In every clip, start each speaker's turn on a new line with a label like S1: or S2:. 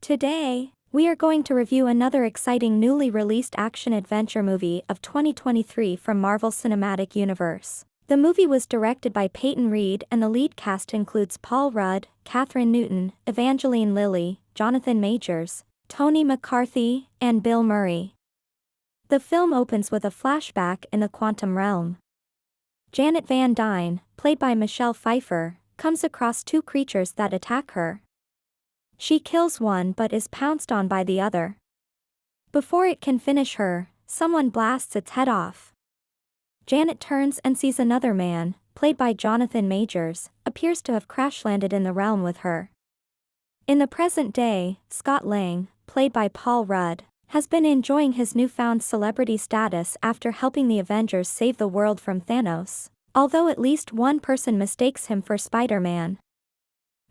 S1: Today, we are going to review another exciting newly released action-adventure movie of 2023 from Marvel Cinematic Universe. The movie was directed by Peyton Reed and the lead cast includes Paul Rudd, Kathryn Newton, Evangeline Lilly, Jonathan Majors, Tony McCarthy, and Bill Murray. The film opens with a flashback in the quantum realm. Janet Van Dyne, played by Michelle Pfeiffer, comes across two creatures that attack her. She kills one but is pounced on by the other. Before it can finish her, someone blasts its head off. Janet turns and sees another man, played by Jonathan Majors, appears to have crash-landed in the realm with her. In the present day, Scott Lang, played by Paul Rudd, has been enjoying his newfound celebrity status after helping the Avengers save the world from Thanos, although at least one person mistakes him for Spider-Man.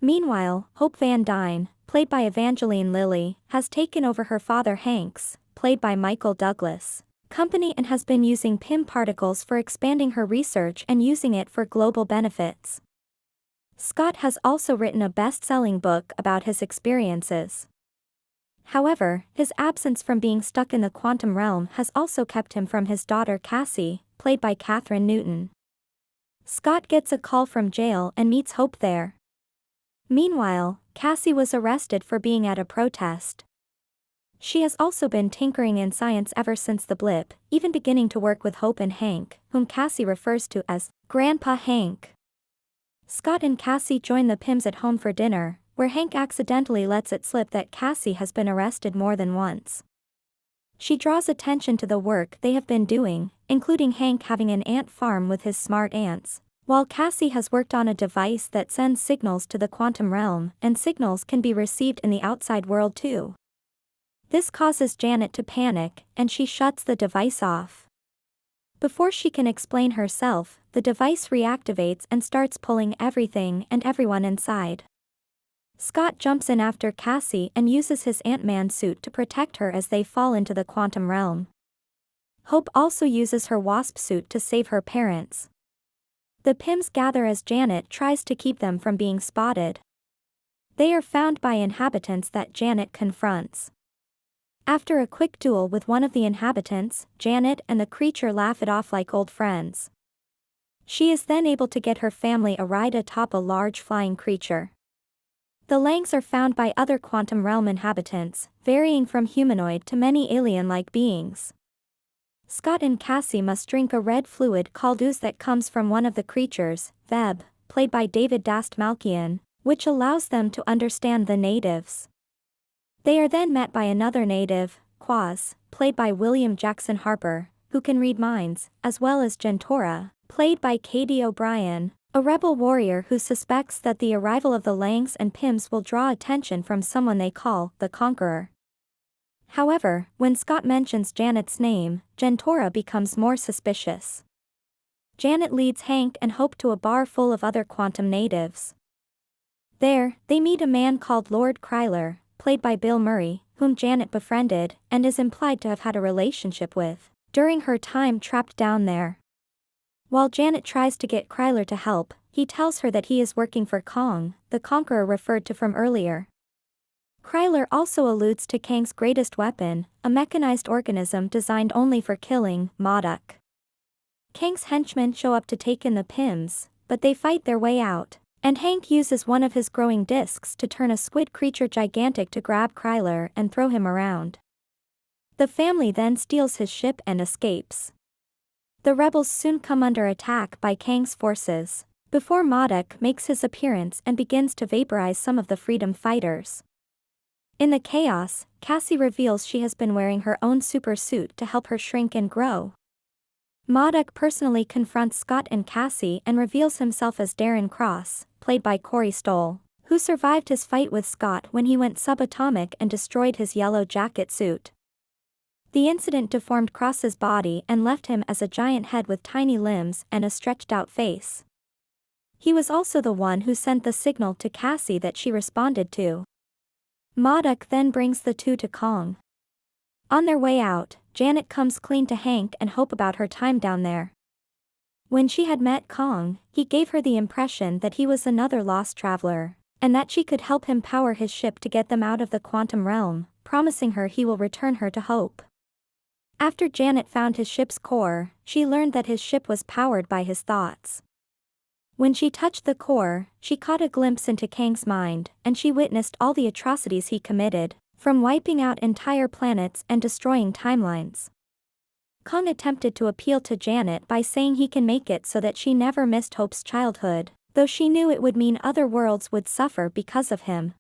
S1: Meanwhile, Hope Van Dyne, played by Evangeline Lilly, has taken over her father Hank's, played by Michael Douglas, company and has been using PIM particles for expanding her research and using it for global benefits. Scott has also written a best-selling book about his experiences. However, his absence from being stuck in the quantum realm has also kept him from his daughter Cassie, played by Kathryn Newton. Scott gets a call from jail and meets Hope there. Meanwhile, Cassie was arrested for being at a protest. She has also been tinkering in science ever since the blip, even beginning to work with Hope and Hank, whom Cassie refers to as Grandpa Hank. Scott and Cassie join the Pims at home for dinner, where Hank accidentally lets it slip that Cassie has been arrested more than once. She draws attention to the work they have been doing, including Hank having an ant farm with his smart ants, while Cassie has worked on a device that sends signals to the quantum realm, and signals can be received in the outside world too. This causes Janet to panic, and she shuts the device off. Before she can explain herself, the device reactivates and starts pulling everything and everyone inside. Scott jumps in after Cassie and uses his Ant-Man suit to protect her as they fall into the quantum realm. Hope also uses her Wasp suit to save her parents. The Pims gather as Janet tries to keep them from being spotted. They are found by inhabitants that Janet confronts. After a quick duel with one of the inhabitants, Janet and the creature laugh it off like old friends. She is then able to get her family a ride atop a large flying creature. The Langs are found by other quantum realm inhabitants, varying from humanoid to many alien-like beings. Scott and Cassie must drink a red fluid called ooze that comes from one of the creatures, Veb, played by David Dastmalchian, which allows them to understand the natives. They are then met by another native, Quaz, played by William Jackson Harper, who can read minds, as well as Gentora, played by Katie O'Brien, a rebel warrior who suspects that the arrival of the Langs and Pims will draw attention from someone they call the Conqueror. However, when Scott mentions Janet's name, Gentora becomes more suspicious. Janet leads Hank and Hope to a bar full of other quantum natives. There, they meet a man called Lord Kryler, played by Bill Murray, whom Janet befriended and is implied to have had a relationship with during her time trapped down there. While Janet tries to get Kryler to help, he tells her that he is working for Kang, the Conqueror referred to from earlier. Kryler also alludes to Kang's greatest weapon, a mechanized organism designed only for killing, Modok. Kang's henchmen show up to take in the Pims, but they fight their way out, and Hank uses one of his growing discs to turn a squid creature gigantic to grab Kryler and throw him around. The family then steals his ship and escapes. The rebels soon come under attack by Kang's forces, before Modok makes his appearance and begins to vaporize some of the freedom fighters. In the chaos, Cassie reveals she has been wearing her own super suit to help her shrink and grow. Modok personally confronts Scott and Cassie and reveals himself as Darren Cross, played by Corey Stoll, who survived his fight with Scott when he went subatomic and destroyed his yellow jacket suit. The incident deformed Cross's body and left him as a giant head with tiny limbs and a stretched-out face. He was also the one who sent the signal to Cassie that she responded to. Modok then brings the two to Kang. On their way out, Janet comes clean to Hank and Hope about her time down there. When she had met Kang, he gave her the impression that he was another lost traveler, and that she could help him power his ship to get them out of the quantum realm, promising her he will return her to Hope. After Janet found his ship's core, she learned that his ship was powered by his thoughts. When she touched the core, she caught a glimpse into Kang's mind, and she witnessed all the atrocities he committed, from wiping out entire planets and destroying timelines. Kang attempted to appeal to Janet by saying he can make it so that she never missed Hope's childhood, though she knew it would mean other worlds would suffer because of him.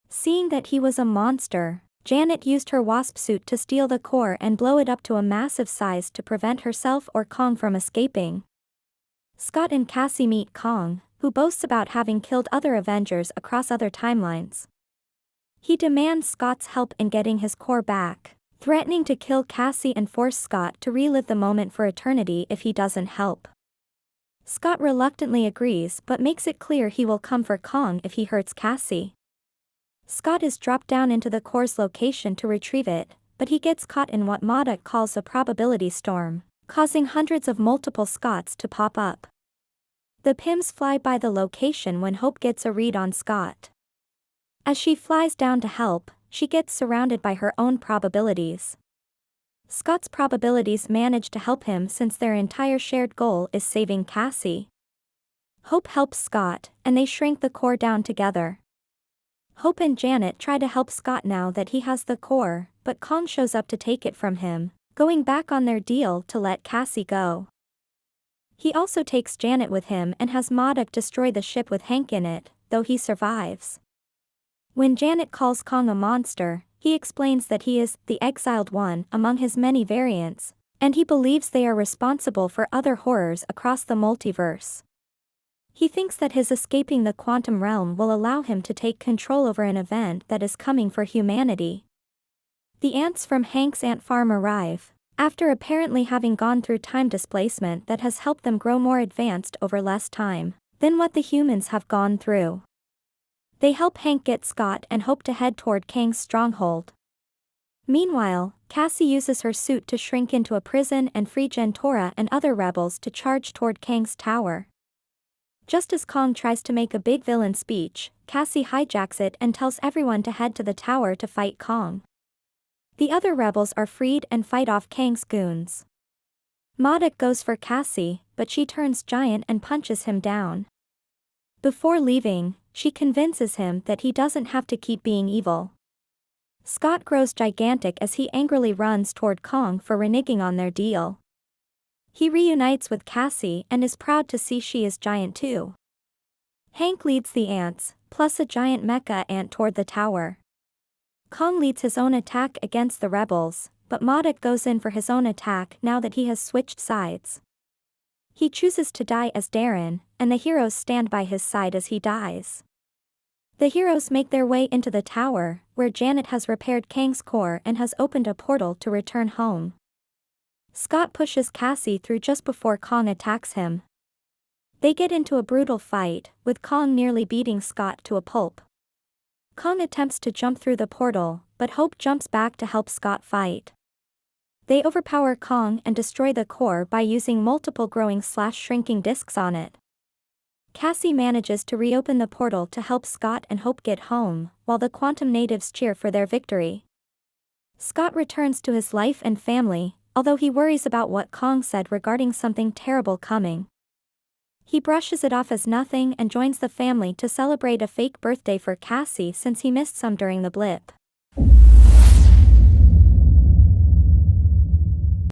S1: Seeing that he was a monster, Janet used her Wasp suit to steal the core and blow it up to a massive size to prevent herself or Kang from escaping. Scott and Cassie meet Kang, who boasts about having killed other Avengers across other timelines. He demands Scott's help in getting his core back, threatening to kill Cassie and force Scott to relive the moment for eternity if he doesn't help. Scott reluctantly agrees but makes it clear he will come for Kang if he hurts Cassie. Scott is dropped down into the core's location to retrieve it, but he gets caught in what Modok calls a probability storm, causing hundreds of multiple Scotts to pop up. The Pims fly by the location when Hope gets a read on Scott. As she flies down to help, she gets surrounded by her own probabilities. Scott's probabilities manage to help him since their entire shared goal is saving Cassie. Hope helps Scott, and they shrink the core down together. Hope and Janet try to help Scott now that he has the core, but Kang shows up to take it from him, going back on their deal to let Cassie go. He also takes Janet with him and has Modok destroy the ship with Hank in it, though he survives. When Janet calls Kang a monster, he explains that he is the exiled one among his many variants, and he believes they are responsible for other horrors across the multiverse. He thinks that his escaping the quantum realm will allow him to take control over an event that is coming for humanity. The ants from Hank's ant farm arrive, after apparently having gone through time displacement that has helped them grow more advanced over less time than what the humans have gone through. They help Hank get Scott and Hope to head toward Kang's stronghold. Meanwhile, Cassie uses her suit to shrink into a prison and free Gentora and other rebels to charge toward Kang's tower. Just as Kang tries to make a big villain speech, Cassie hijacks it and tells everyone to head to the tower to fight Kang. The other rebels are freed and fight off Kang's goons. Modok goes for Cassie, but she turns giant and punches him down. Before leaving, she convinces him that he doesn't have to keep being evil. Scott grows gigantic as he angrily runs toward Kang for reneging on their deal. He reunites with Cassie and is proud to see she is giant too. Hank leads the ants, plus a giant mecha ant toward the tower. Kang leads his own attack against the rebels, but Modok goes in for his own attack now that he has switched sides. He chooses to die as Darren, and the heroes stand by his side as he dies. The heroes make their way into the tower, where Janet has repaired Kang's core and has opened a portal to return home. Scott pushes Cassie through just before Kang attacks him. They get into a brutal fight, with Kang nearly beating Scott to a pulp. Kang attempts to jump through the portal, but Hope jumps back to help Scott fight. They overpower Kang and destroy the core by using multiple growing/shrinking discs on it. Cassie manages to reopen the portal to help Scott and Hope get home, while the quantum natives cheer for their victory. Scott returns to his life and family, although he worries about what Kang said regarding something terrible coming. He brushes it off as nothing and joins the family to celebrate a fake birthday for Cassie since he missed some during the blip.